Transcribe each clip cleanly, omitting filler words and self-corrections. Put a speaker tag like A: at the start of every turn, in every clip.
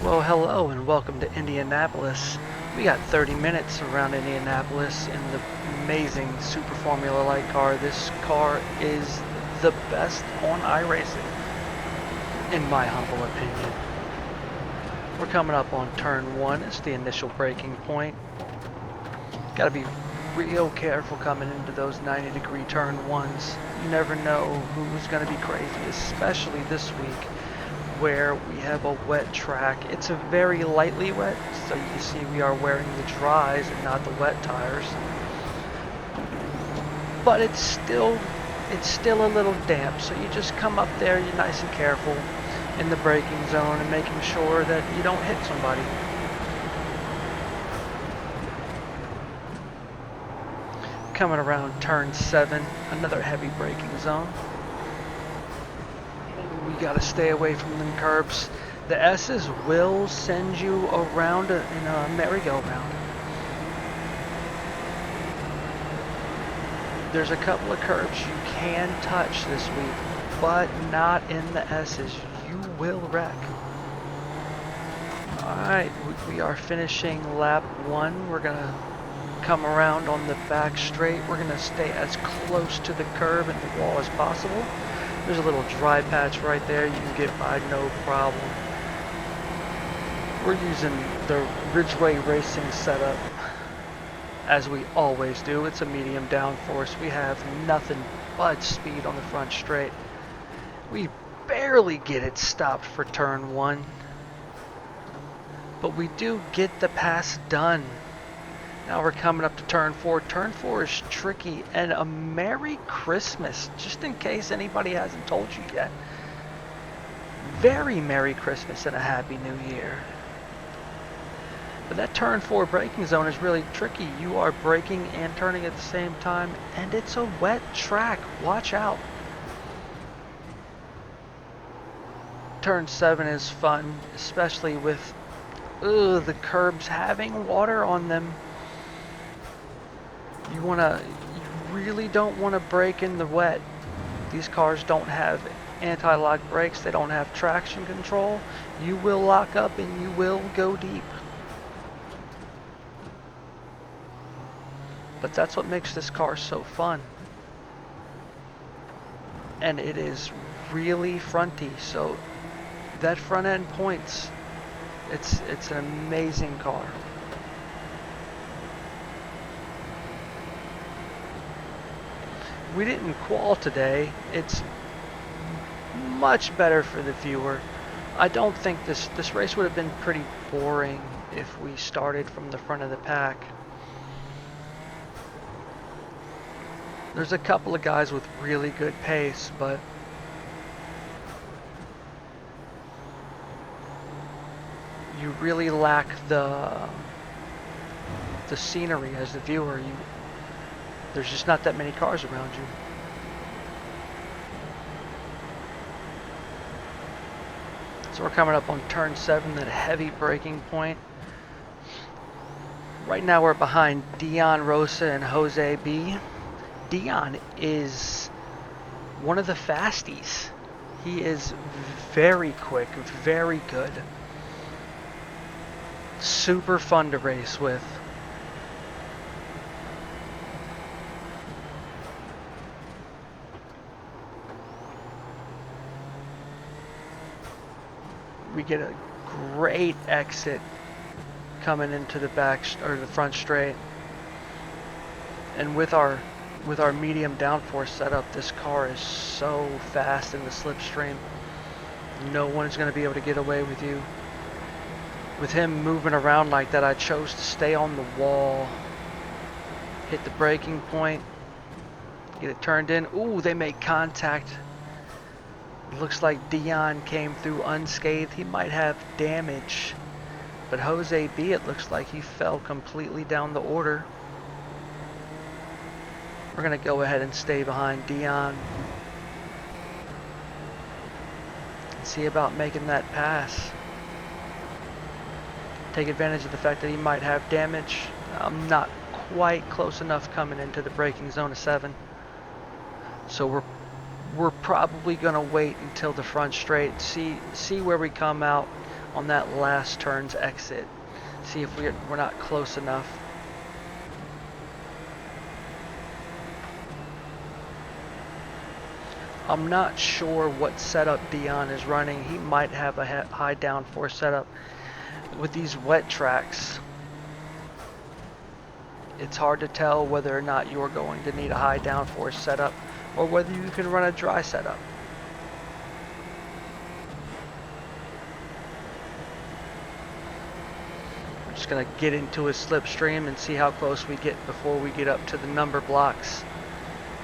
A: Well, hello and welcome to Indianapolis. We got 30 minutes around Indianapolis in the amazing Super Formula Light car. This car is the best on iRacing, in my humble opinion. We're coming up on turn one. It's the initial braking point. Got to be real careful coming into those 90-degree turn ones. You never know who's going to be crazy, especially this week, where we have a wet track. It's a very lightly wet, so you can see we are wearing the dries and not the wet tires. But it's still a little damp, so you just come up there, you're nice and careful in the braking zone and making sure that you don't hit somebody. Coming around turn 7, another heavy braking zone. We gotta stay away from them curbs. The S's will send you around in a merry-go-round. There's a couple of curbs you can touch this week, but not in the S's. You will wreck. Alright, we are finishing lap 1. We're gonna come around on the back straight. We're gonna stay as close to the curb and the wall as possible. There's a little dry patch right there. You can get by no problem. We're using the Ridgeway Racing setup, as we always do. It's a medium downforce. We have nothing but speed on the front straight. We barely get it stopped for turn 1, but we do get the pass done. Now we're coming up to turn 4. Turn 4 is tricky, and a Merry Christmas, just in case anybody hasn't told you yet. Very Merry Christmas and a Happy New Year. But that turn 4 braking zone is really tricky. You are braking and turning at the same time, and it's a wet track. Watch out. Turn 7 is fun, especially with the curbs having water on them. You really don't want to brake in the wet. These cars don't have anti-lock brakes. They don't have traction control. You will lock up and you will go deep. But that's what makes this car so fun. And it is really fronty, so that front end points. It's an amazing car. We didn't qual today. It's much better for the viewer. I don't think this race would have been pretty boring if we started from the front of the pack. There's a couple of guys with really good pace, but you really lack the scenery as the viewer. There's just not that many cars around you. So we're coming up on turn 7, that heavy braking point. Right now we're behind Dion Rosa and Jose B. Dion is one of the fasties. He is very quick, very good. Super fun to race with. We get a great exit coming into the back or the front straight, and with our medium downforce setup, this car is so fast in the slipstream. No one's going to be able to get away with you. With him moving around like that, I chose to stay on the wall, hit the braking point, get it turned in. Ooh, they make contact. Looks like Dion came through unscathed. He might have damage, but Jose B, it looks like he fell completely down the order. We're gonna go ahead and stay behind Dion and see about making that pass. Take advantage of the fact that he might have damage. I'm not quite close enough coming into the braking zone of 7, so we're we're probably going to wait until the front straight, see where we come out on that last turn's exit. See if we're not close enough. I'm not sure what setup Dion is running. He might have a high downforce setup. With these wet tracks, it's hard to tell whether or not you're going to need a high downforce setup or whether you can run a dry setup. We're just going to get into a slipstream and see how close we get before we get up to the number blocks.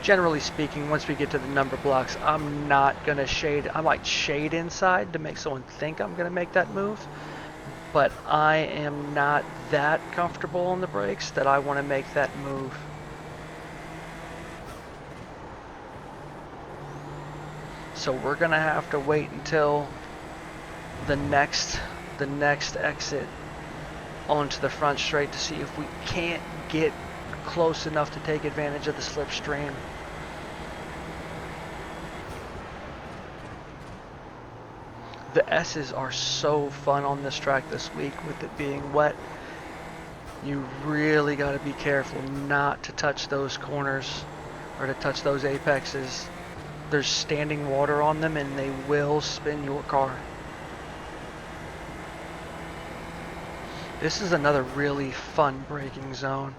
A: Generally speaking, once we get to the number blocks, I'm not going to shade. I might shade inside to make someone think I'm going to make that move, but I am not that comfortable on the brakes that I want to make that move. So we're going to have to wait until the next exit onto the front straight to see if we can't get close enough to take advantage of the slipstream. The S's are so fun on this track this week with it being wet. You really got to be careful not to touch those corners or to touch those apexes. There's standing water on them and they will spin your car. This is another really fun braking zone.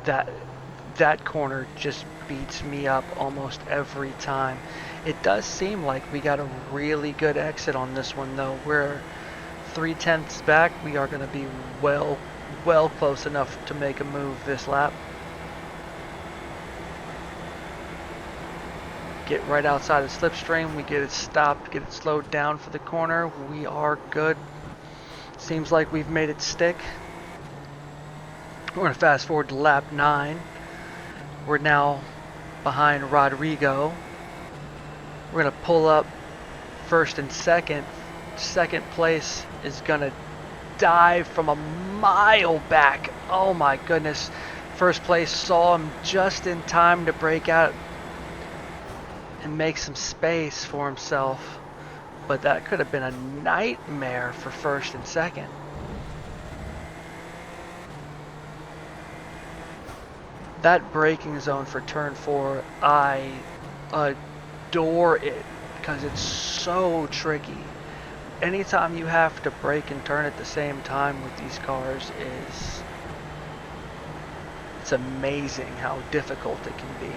A: That corner just beats me up almost every time. It does seem like we got a really good exit on this one though. We're 3/10 back. We are going to be well close enough to make a move this lap. Get right outside the slipstream. We get it stopped, get it slowed down for the corner. We are good. Seems like we've made it stick. We're going to fast forward to lap 9. We're now behind Rodrigo. We're going to pull up first and second. Second place is going to dive from a mile back. Oh my goodness. First place saw him just in time to break out and make some space for himself. But that could have been a nightmare for first and second. That braking zone for turn 4, I adore it because it's so tricky. Anytime you have to brake and turn at the same time with these cars it's amazing how difficult it can be.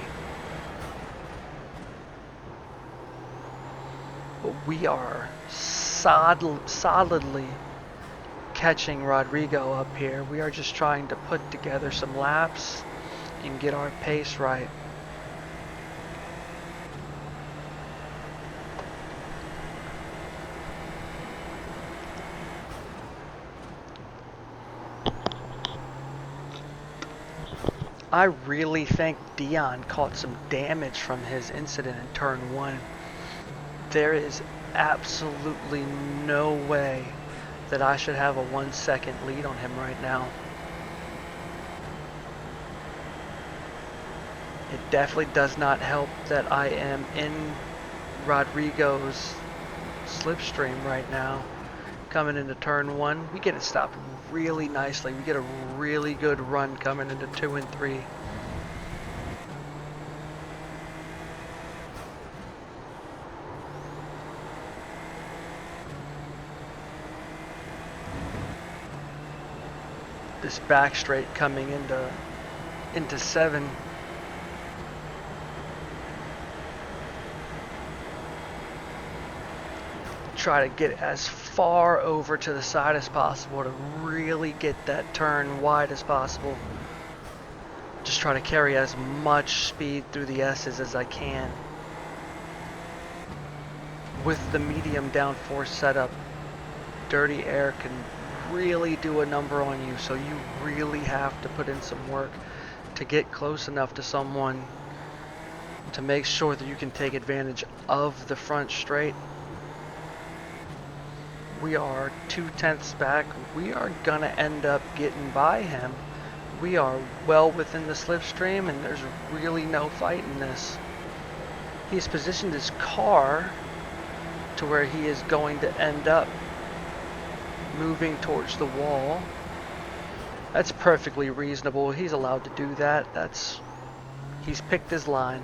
A: But we are solidly catching Rodrigo up here. We are just trying to put together some laps and get our pace right. I really think Dion caught some damage from his incident in turn 1. There is absolutely no way that I should have a 1 second lead on him right now. It definitely does not help that I am in Rodrigo's slipstream right now. Coming into turn 1, we get it stopped really nicely. We get a really good run coming into 2 and 3. This back straight coming into 7. Try to get as far over to the side as possible to really get that turn wide as possible. Just try to carry as much speed through the S's as I can. With the medium downforce setup, dirty air can really do a number on you, so you really have to put in some work to get close enough to someone to make sure that you can take advantage of the front straight. We are 2/10 back. We are gonna end up getting by him We are well within the slipstream, and there's really no fight in this. He's positioned his car to where he is going to end up moving towards the wall. That's perfectly reasonable. He's allowed to do that. He's picked his line.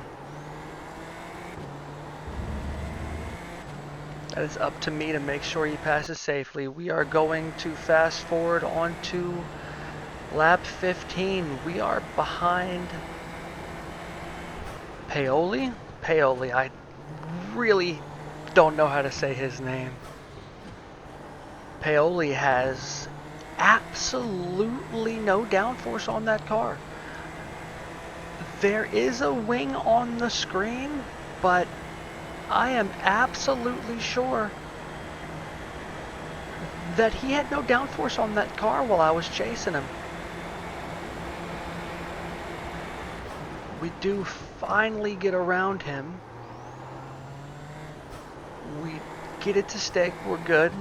A: That is up to me to make sure he passes safely. We are going to fast forward on to lap 15. We are behind Paoli. I really don't know how to say his name. Paoli has absolutely no downforce on that car. There is a wing on the screen, but I am absolutely sure that he had no downforce on that car while I was chasing him. We do finally get around him. We get it to stick. We're good.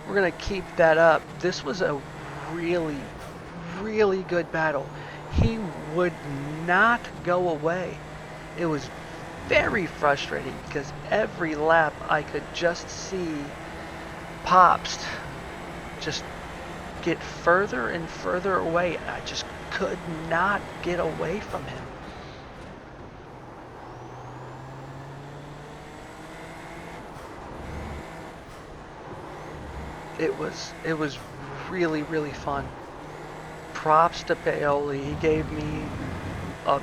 A: We're going to keep that up. This was a really, really good battle. He would not go away. It was very frustrating because every lap I could just see Pops just get further and further away. I just could not get away from him. It was really, really fun. Props to Paoli. He gave me a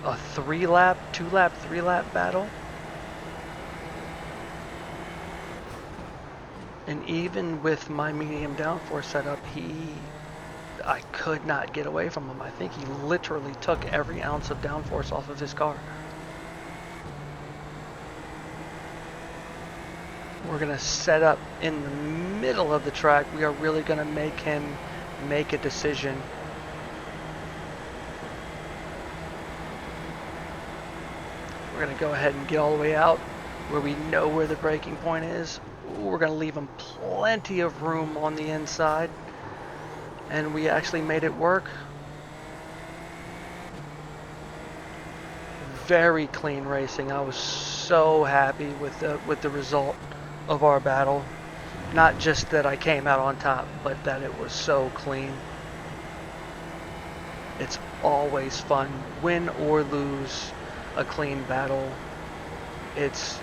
A: 3-lap, 2-lap, 3-lap battle. And even with my medium downforce setup, I could not get away from him. I think he literally took every ounce of downforce off of his car. We're going to set up in the middle of the track. We are really going to make him make a decision. We're going to go ahead and get all the way out where we know where the braking point is. We're going to leave him plenty of room on the inside. And we actually made it work. Very clean racing. I was so happy with the result of our battle. Not just that I came out on top, but that it was so clean. It's always fun, win or lose a clean battle. It's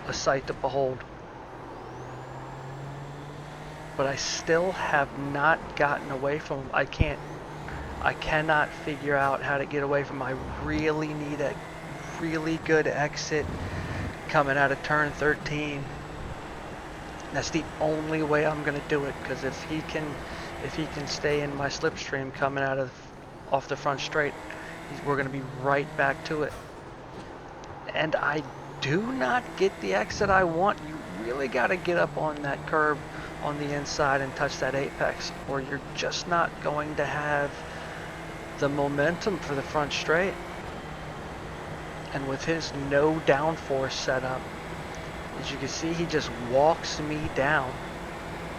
A: a sight to behold. But I still have not gotten away from him. I cannot figure out how to get away from him. I really need a really good exit coming out of turn 13. That's the only way I'm going to do it, because if he can stay in my slipstream coming off the front straight, we're going to be right back to it. And I do not get the exit I want. You really got to get up on that curb on the inside and touch that apex, or you're just not going to have the momentum for the front straight. And with his no downforce setup, as you can see, he just walks me down.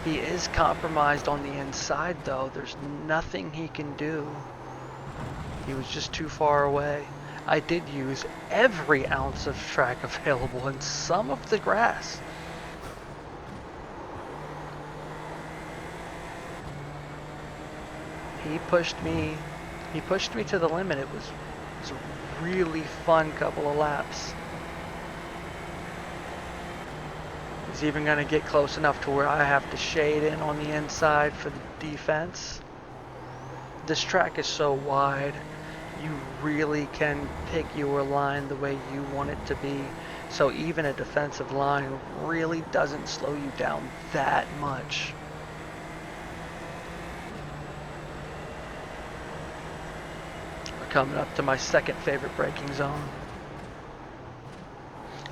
A: He is compromised on the inside though. There's nothing he can do. He was just too far away. I did use every ounce of track available and some of the grass. He pushed me to the limit. It was a really fun couple of laps. He's even going to get close enough to where I have to shade in on the inside for the defense. This track is so wide, you really can pick your line the way you want it to be. So even a defensive line really doesn't slow you down that much. We're coming up to my second favorite braking zone.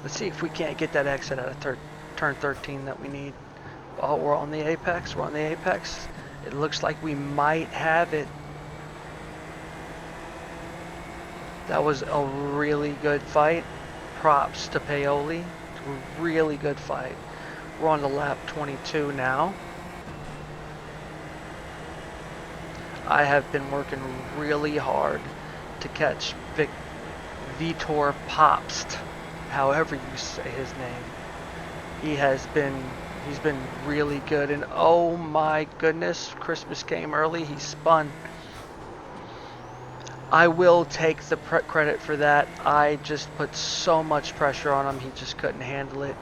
A: Let's see if we can't get that exit out of turn 13 that we need. Oh, we're on the apex. We're on the apex. It looks like we might have it. That was a really good fight. Props to Paoli. Really good fight. We're on to lap 22 now. I have been working really hard to catch Vitor Popst, however you say his name. He's been really good, and oh my goodness, Christmas came early. He spun. I will take the credit for that. I just put so much pressure on him, he just couldn't handle it.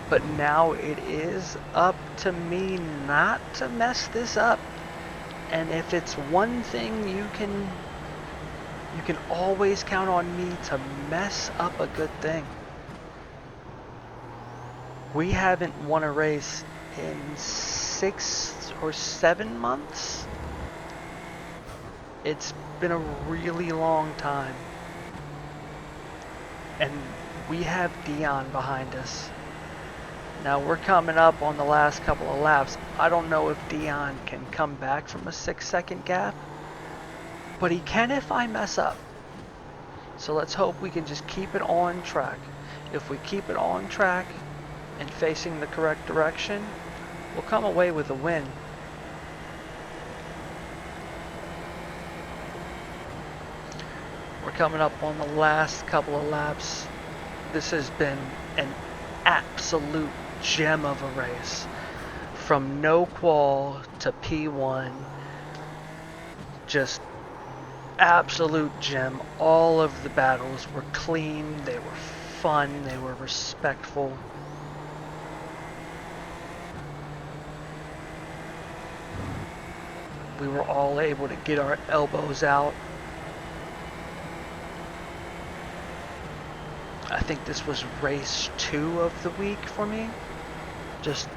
A: But now it is up to me not to mess this up. And if it's one thing you can always count on me to mess up a good thing. We haven't won a race in 6 or 7 months. It's been a really long time. And we have Dion behind us. Now we're coming up on the last couple of laps. I don't know if Dion can come back from a 6-second gap, but he can if I mess up. So let's hope we can just keep it on track. If we keep it on track and facing the correct direction, we'll come away with a win. We're coming up on the last couple of laps. This has been an absolute gem of a race. From no qual to P1, just absolute gem. All of the battles were clean, they were fun, they were respectful. We were all able to get our elbows out. I think this was race 2 of the week for me. Just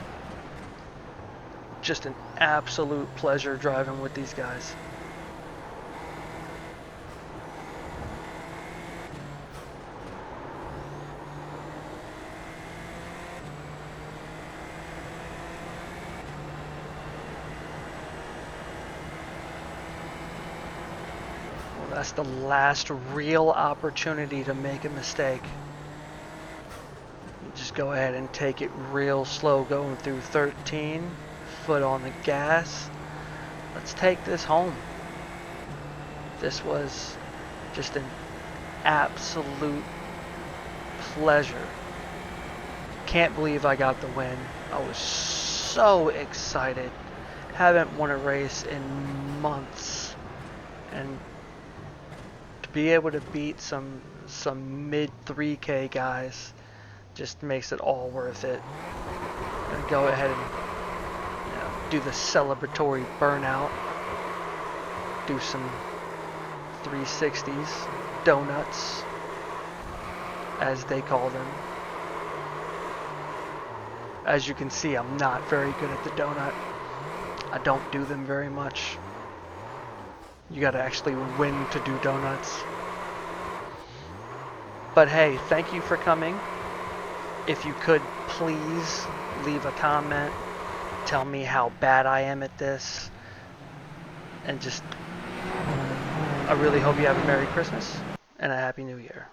A: an absolute pleasure driving with these guys. Well, that's the last real opportunity to make a mistake. Just go ahead and take it real slow going through 13. Foot on the gas. Let's take this home. This was just an absolute pleasure. Can't believe I got the win. I was so excited. Haven't won a race in months. And to be able to beat some mid 3K guys just makes it all worth it. I'm gonna go ahead and do the celebratory burnout. Do some 360s, donuts, as they call them. As you can see, I'm not very good at the donut. I don't do them very much. You gotta actually win to do donuts. But hey, thank you for coming. If you could please leave a comment, tell me how bad I am at this, and just I really hope you have a Merry Christmas and a Happy New Year.